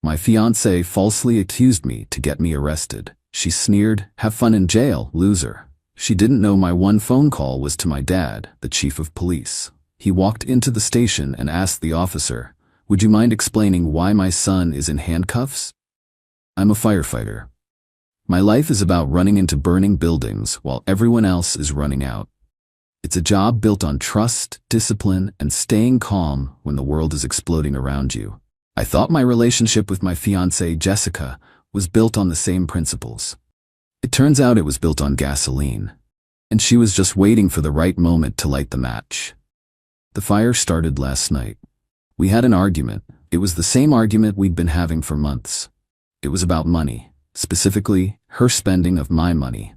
My fiancée falsely accused me to get me arrested. She sneered, "Have fun in jail, loser." She didn't know my one phone call was to my dad, the chief of police. He walked into the station and asked the officer, "Would you mind explaining why my son is in handcuffs?" I'm a firefighter. My life is about running into burning buildings while everyone else is running out. It's a job built on trust, discipline, and staying calm when the world is exploding around you. I thought my relationship with my fiancée, Jessica, was built on the same principles. It turns out it was built on gasoline, and she was just waiting for the right moment to light the match. The fire started last night. We had an argument. It was the same argument we'd been having for months. It was about money, specifically her spending of my money.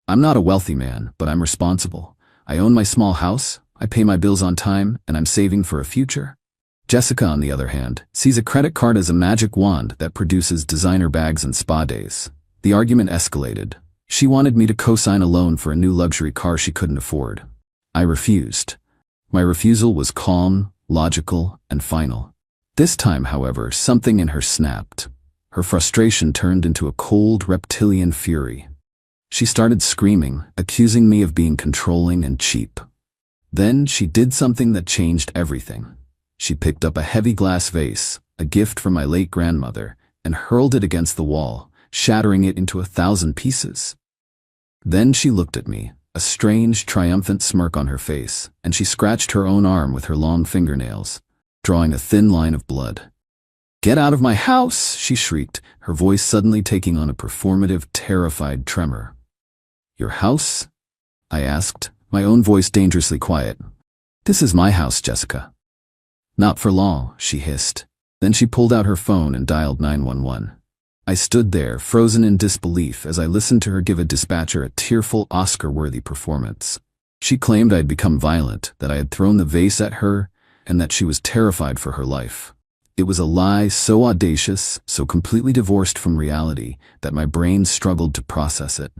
I'm not a wealthy man, but I'm responsible. I own my small house, I pay my bills on time, and I'm saving for a future. Jessica, on the other hand, sees a credit card as a magic wand that produces designer bags and spa days. The argument escalated. She wanted me to co-sign a loan for a new luxury car she couldn't afford. I refused. My refusal was calm, logical, and final. This time, however, something in her snapped. Her frustration turned into a cold, reptilian fury. She started screaming, accusing me of being controlling and cheap. Then she did something that changed everything. She picked up a heavy glass vase, a gift from my late grandmother, and hurled it against the wall, shattering it into 1,000 pieces. Then she looked at me, a strange, triumphant smirk on her face, and she scratched her own arm with her long fingernails, drawing a thin line of blood. "Get out of my house!" she shrieked, her voice suddenly taking on a performative, terrified tremor. "Your house?" I asked, my own voice dangerously quiet. "This is my house, Jessica." "Not for long," she hissed. Then she pulled out her phone and dialed 911. I stood there, frozen in disbelief, as I listened to her give a dispatcher a tearful, Oscar-worthy performance. She claimed I'd become violent, that I had thrown the vase at her, and that she was terrified for her life. It was a lie so audacious, so completely divorced from reality, that my brain struggled to process it.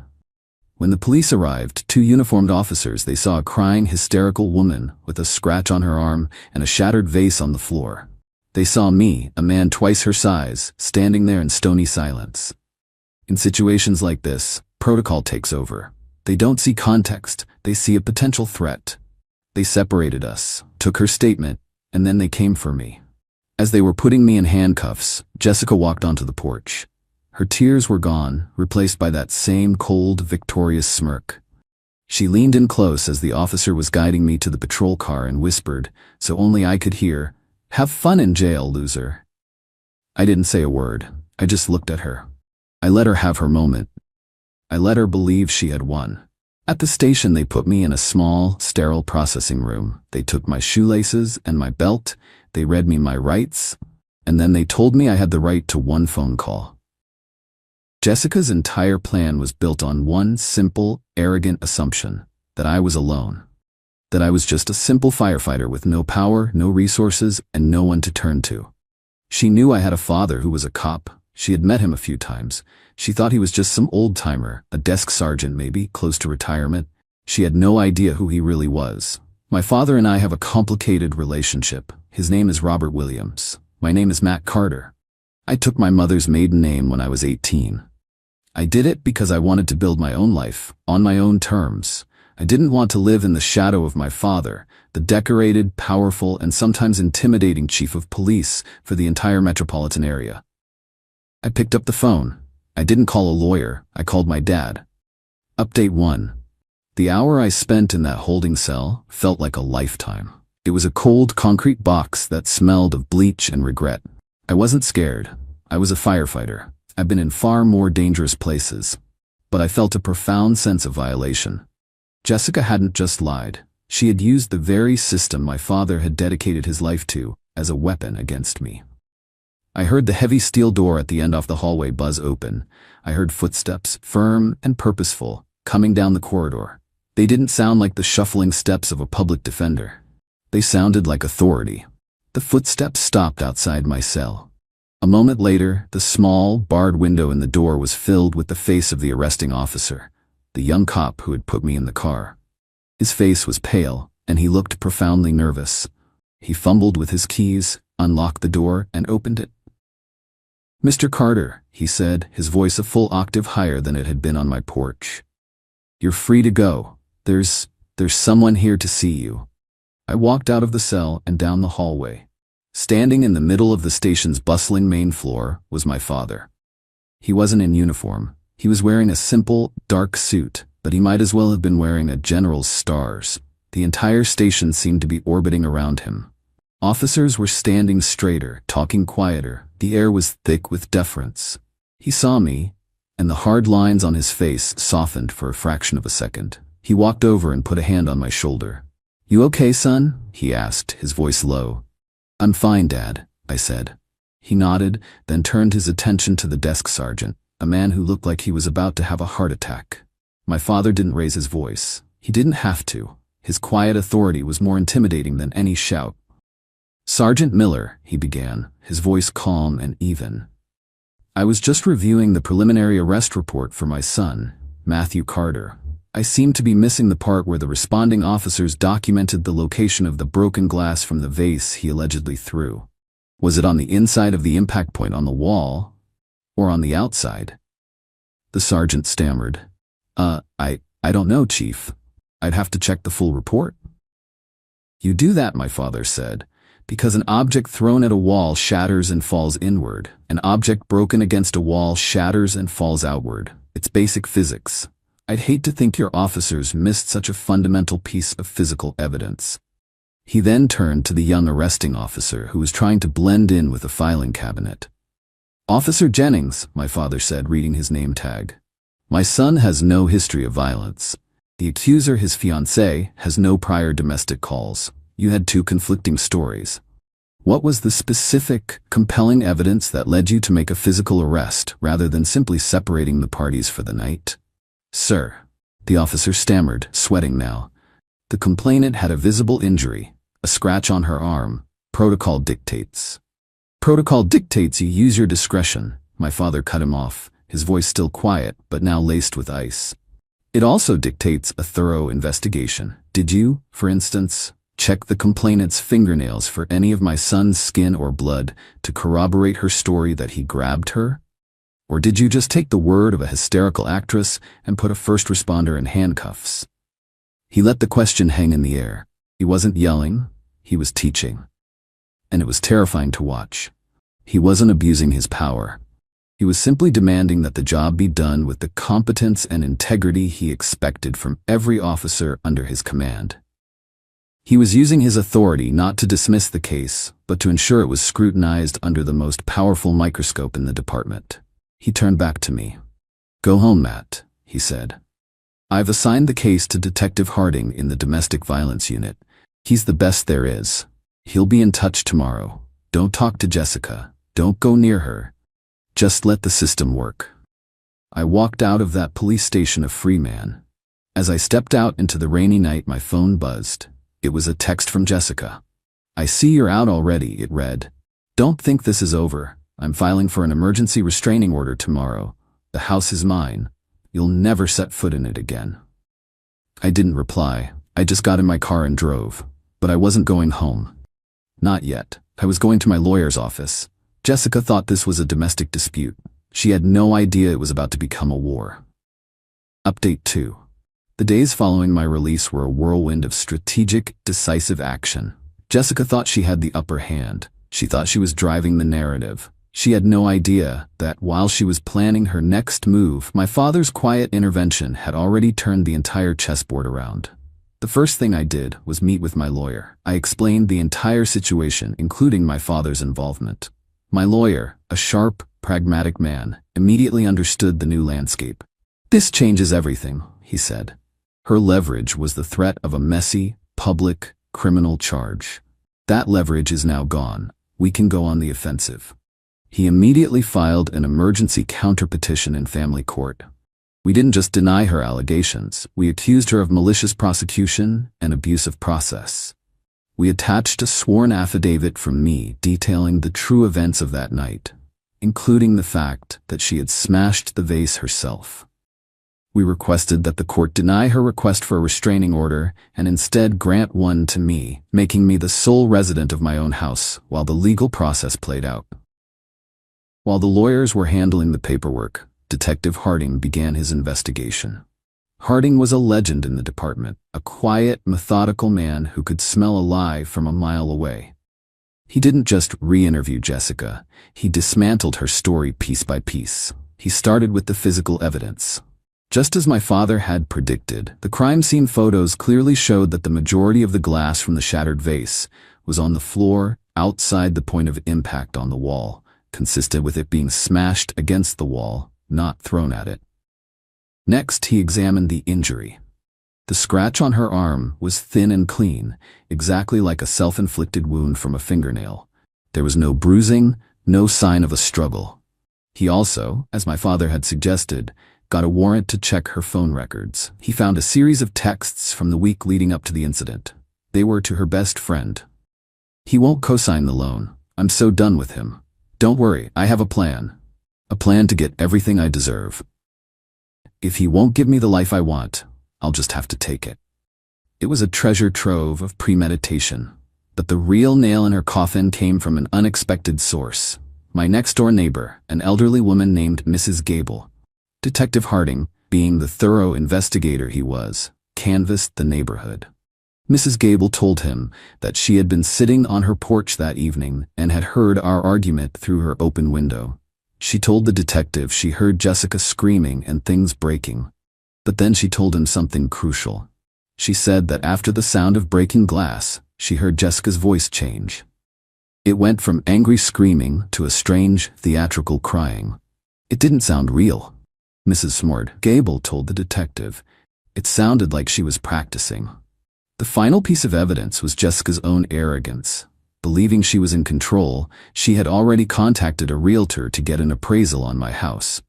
When the police arrived, 2 uniformed officers, they saw a crying, hysterical woman with a scratch on her arm and a shattered vase on the floor. They saw me, a man twice her size, standing there in stony silence. In situations like this, protocol takes over. They don't see context, they see a potential threat. They separated us, took her statement, and then they came for me. As they were putting me in handcuffs, Jessica walked onto the porch. Her tears were gone, replaced by that same cold, victorious smirk. She leaned in close as the officer was guiding me to the patrol car and whispered, so only I could hear, "Have fun in jail, loser." I didn't say a word. I just looked at her. I let her have her moment. I let her believe she had won. At the station, they put me in a small, sterile processing room. They took my shoelaces and my belt, they read me my rights, and then they told me I had the right to one phone call. Jessica's entire plan was built on one simple, arrogant assumption, that I was alone. That I was just a simple firefighter with no power, no resources, and no one to turn to. She knew I had a father who was a cop. She had met him a few times. She thought he was just some old-timer, a desk sergeant maybe, close to retirement. She had no idea who he really was. My father and I have a complicated relationship. His name is Robert Williams. My name is Matt Carter. I took my mother's maiden name when I was 18. I did it because I wanted to build my own life, on my own terms. I didn't want to live in the shadow of my father, the decorated, powerful, and sometimes intimidating chief of police for the entire metropolitan area. I picked up the phone. I didn't call a lawyer, I called my dad. Update 1. The hour I spent in that holding cell felt like a lifetime. It was a cold, concrete box that smelled of bleach and regret. I wasn't scared. I was a firefighter. I've been in far more dangerous places. But I felt a profound sense of violation. Jessica hadn't just lied. She had used the very system my father had dedicated his life to as a weapon against me. I heard the heavy steel door at the end off the hallway buzz open. I heard footsteps, firm and purposeful, coming down the corridor. They didn't sound like the shuffling steps of a public defender. They sounded like authority. The footsteps stopped outside my cell. A moment later, the small, barred window in the door was filled with the face of the arresting officer, the young cop who had put me in the car. His face was pale, and he looked profoundly nervous. He fumbled with his keys, unlocked the door, and opened it. "Mr. Carter," he said, his voice a full octave higher than it had been on my porch. "You're free to go. There's someone here to see you." I walked out of the cell and down the hallway. Standing in the middle of the station's bustling main floor was my father. He wasn't in uniform. He was wearing a simple, dark suit, but he might as well have been wearing a general's stars. The entire station seemed to be orbiting around him. Officers were standing straighter, talking quieter. The air was thick with deference. He saw me, and the hard lines on his face softened for a fraction of a second. He walked over and put a hand on my shoulder. "You okay, son?" he asked, his voice low. "I'm fine, Dad," I said. He nodded, then turned his attention to the desk sergeant, a man who looked like he was about to have a heart attack. My father didn't raise his voice. He didn't have to. His quiet authority was more intimidating than any shout. "Sergeant Miller," he began, his voice calm and even. "I was just reviewing the preliminary arrest report for my son, Matthew Carter. I seem to be missing the part where the responding officers documented the location of the broken glass from the vase he allegedly threw. Was it on the inside of the impact point on the wall, or on the outside?" The sergeant stammered. I don't know, Chief. I'd have to check the full report." "You do that," my father said, "because an object thrown at a wall shatters and falls inward. An object broken against a wall shatters and falls outward. It's basic physics. I'd hate to think your officers missed such a fundamental piece of physical evidence." He then turned to the young arresting officer who was trying to blend in with the filing cabinet. "Officer Jennings," my father said, reading his name tag. "My son has no history of violence. The accuser, his fiancée, has no prior domestic calls. You had two conflicting stories. What was the specific, compelling evidence that led you to make a physical arrest rather than simply separating the parties for the night?" "Sir," the officer stammered, sweating now. "The complainant had a visible injury, a scratch on her arm. Protocol dictates." "Protocol dictates you use your discretion," my father cut him off, his voice still quiet but now laced with ice. "It also dictates a thorough investigation. Did you, for instance, check the complainant's fingernails for any of my son's skin or blood to corroborate her story that he grabbed her? Or did you just take the word of a hysterical actress and put a first responder in handcuffs?" He let the question hang in the air. He wasn't yelling, he was teaching. And it was terrifying to watch. He wasn't abusing his power. He was simply demanding that the job be done with the competence and integrity he expected from every officer under his command. He was using his authority not to dismiss the case, but to ensure it was scrutinized under the most powerful microscope in the department. He turned back to me. "Go home, Matt," he said. "I've assigned the case to Detective Harding in the Domestic Violence Unit. He's the best there is. He'll be in touch tomorrow. Don't talk to Jessica. Don't go near her. Just let the system work." I walked out of that police station a free man. As I stepped out into the rainy night, my phone buzzed. It was a text from Jessica. "I see you're out already," it read. "Don't think this is over. I'm filing for an emergency restraining order tomorrow. The house is mine. You'll never set foot in it again." I didn't reply. I just got in my car and drove. But I wasn't going home. Not yet. I was going to my lawyer's office. Jessica thought this was a domestic dispute. She had no idea it was about to become a war. Update 2. The days following my release were a whirlwind of strategic, decisive action. Jessica thought she had the upper hand. She thought she was driving the narrative. She had no idea that, while she was planning her next move, my father's quiet intervention had already turned the entire chessboard around. The first thing I did was meet with my lawyer. I explained the entire situation, including my father's involvement. My lawyer, a sharp, pragmatic man, immediately understood the new landscape. "This changes everything," he said. Her leverage was the threat of a messy, public, criminal charge. That leverage is now gone. We can go on the offensive. He immediately filed an emergency counterpetition in family court. We didn't just deny her allegations, we accused her of malicious prosecution and abuse of process. We attached a sworn affidavit from me detailing the true events of that night, including the fact that she had smashed the vase herself. We requested that the court deny her request for a restraining order and instead grant one to me, making me the sole resident of my own house while the legal process played out. While the lawyers were handling the paperwork, Detective Harding began his investigation. Harding was a legend in the department, a quiet, methodical man who could smell a lie from a mile away. He didn't just re-interview Jessica, he dismantled her story piece by piece. He started with the physical evidence. Just as my father had predicted, the crime scene photos clearly showed that the majority of the glass from the shattered vase was on the floor outside the point of impact on the wall, consistent with it being smashed against the wall, not thrown at it. Next, he examined the injury. The scratch on her arm was thin and clean, exactly like a self-inflicted wound from a fingernail. There was no bruising, no sign of a struggle. He also, as my father had suggested, got a warrant to check her phone records. He found a series of texts from the week leading up to the incident. They were to her best friend. "He won't co-sign the loan. I'm so done with him. Don't worry, I have a plan. A plan to get everything I deserve. If he won't give me the life I want, I'll just have to take it." It was a treasure trove of premeditation. But the real nail in her coffin came from an unexpected source. My next-door neighbor, an elderly woman named Mrs. Gable. Detective Harding, being the thorough investigator he was, canvassed the neighborhood. Mrs. Gable told him that she had been sitting on her porch that evening and had heard our argument through her open window. She told the detective she heard Jessica screaming and things breaking. But then she told him something crucial. She said that after the sound of breaking glass, she heard Jessica's voice change. It went from angry screaming to a strange, theatrical crying. It didn't sound real. Mrs. Sneered, Gable told the detective. It sounded like she was practicing. The final piece of evidence was Jessica's own arrogance. Believing she was in control, she had already contacted a realtor to get an appraisal on my house.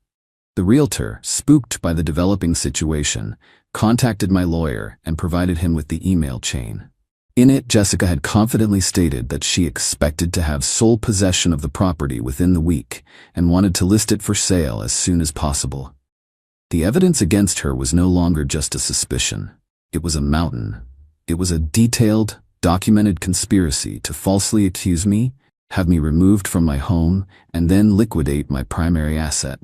The realtor, spooked by the developing situation, contacted my lawyer and provided him with the email chain. In it, Jessica had confidently stated that she expected to have sole possession of the property within the week and wanted to list it for sale as soon as possible. The evidence against her was no longer just a suspicion. It was a mountain. It was a detailed, documented conspiracy to falsely accuse me, have me removed from my home, and then liquidate my primary asset.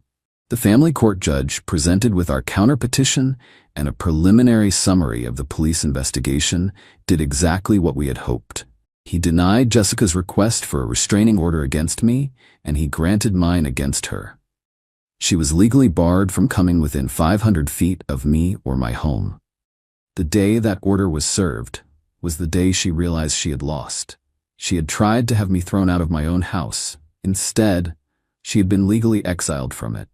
The family court judge presented with our counterpetition and a preliminary summary of the police investigation did exactly what we had hoped. He denied Jessica's request for a restraining order against me, and he granted mine against her. She was legally barred from coming within 500 feet of me or my home. The day that order was served was the day she realized she had lost. She had tried to have me thrown out of my own house. Instead, she had been legally exiled from it.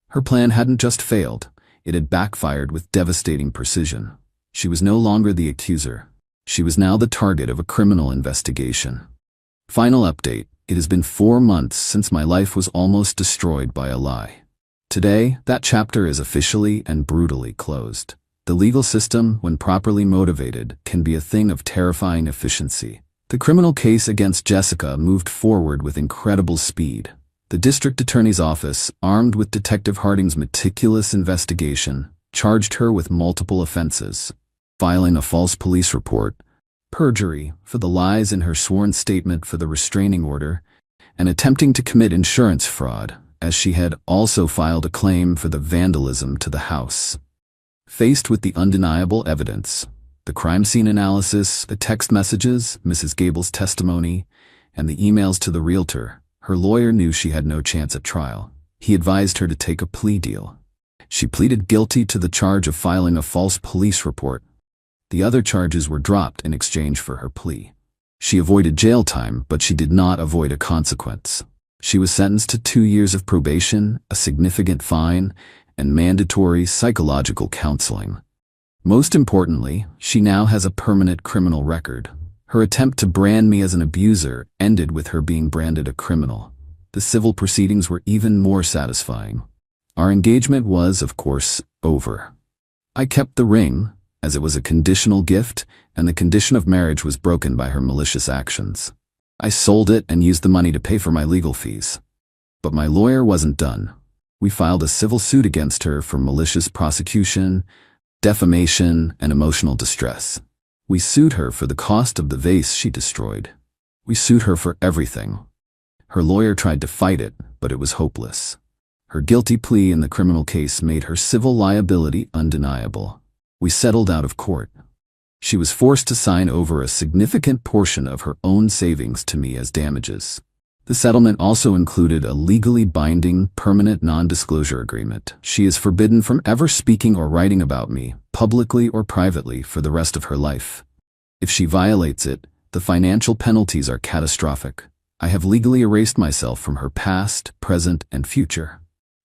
Her plan hadn't just failed, it had backfired with devastating precision. She was no longer the accuser. She was now the target of a criminal investigation. Final update: it has been 4 months since my life was almost destroyed by a lie. Today, that chapter is officially and brutally closed. The legal system, when properly motivated, can be a thing of terrifying efficiency. The criminal case against Jessica moved forward with incredible speed. The district attorney's office, armed with Detective Harding's meticulous investigation, charged her with multiple offenses: filing a false police report, perjury for the lies in her sworn statement for the restraining order, and attempting to commit insurance fraud, as she had also filed a claim for the vandalism to the house. Faced with the undeniable evidence, the crime scene analysis, the text messages, Mrs. Gable's testimony, and the emails to the realtor, her lawyer knew she had no chance at trial. He advised her to take a plea deal. She pleaded guilty to the charge of filing a false police report. The other charges were dropped in exchange for her plea. She avoided jail time, but she did not avoid a consequence. She was sentenced to 2 years of probation, a significant fine, and mandatory psychological counseling. Most importantly, she now has a permanent criminal record. Her attempt to brand me as an abuser ended with her being branded a criminal. The civil proceedings were even more satisfying. Our engagement was, of course, over. I kept the ring, as it was a conditional gift, and the condition of marriage was broken by her malicious actions. I sold it and used the money to pay for my legal fees. But my lawyer wasn't done. We filed a civil suit against her for malicious prosecution, defamation, and emotional distress. We sued her for the cost of the vase she destroyed. We sued her for everything. Her lawyer tried to fight it, but it was hopeless. Her guilty plea in the criminal case made her civil liability undeniable. We settled out of court. She was forced to sign over a significant portion of her own savings to me as damages. The settlement also included a legally binding, permanent non-disclosure agreement. She is forbidden from ever speaking or writing about me, publicly or privately, for the rest of her life. If she violates it, the financial penalties are catastrophic. I have legally erased myself from her past, present, and future.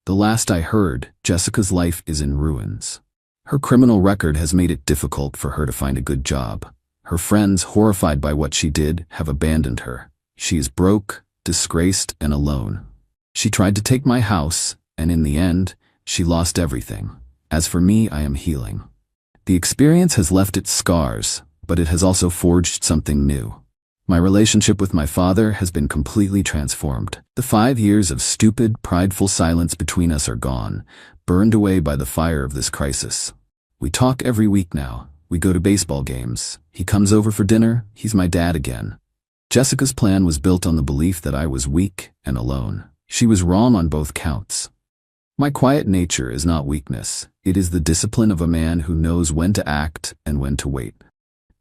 The last I heard, Jessica's life is in ruins. Her criminal record has made it difficult for her to find a good job. Her friends, horrified by what she did, have abandoned her. She is broke, disgraced, and alone. She tried to take my house, and in the end, she lost everything. As for me, I am healing. The experience has left its scars, but it has also forged something new. My relationship with my father has been completely transformed. The 5 years of stupid, prideful silence between us are gone, burned away by the fire of this crisis. We talk every week now. We go to baseball games. He comes over for dinner. He's my dad again. Jessica's plan was built on the belief that I was weak and alone. She was wrong on both counts. My quiet nature is not weakness. It is the discipline of a man who knows when to act and when to wait.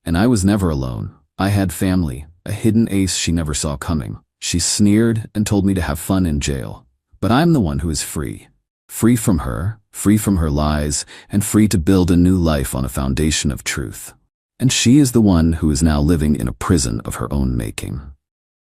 And I was never alone. I had family, a hidden ace she never saw coming. She sneered and told me to have fun in jail. But I'm the one who is free. Free from her lies, and free to build a new life on a foundation of truth. And she is the one who is now living in a prison of her own making.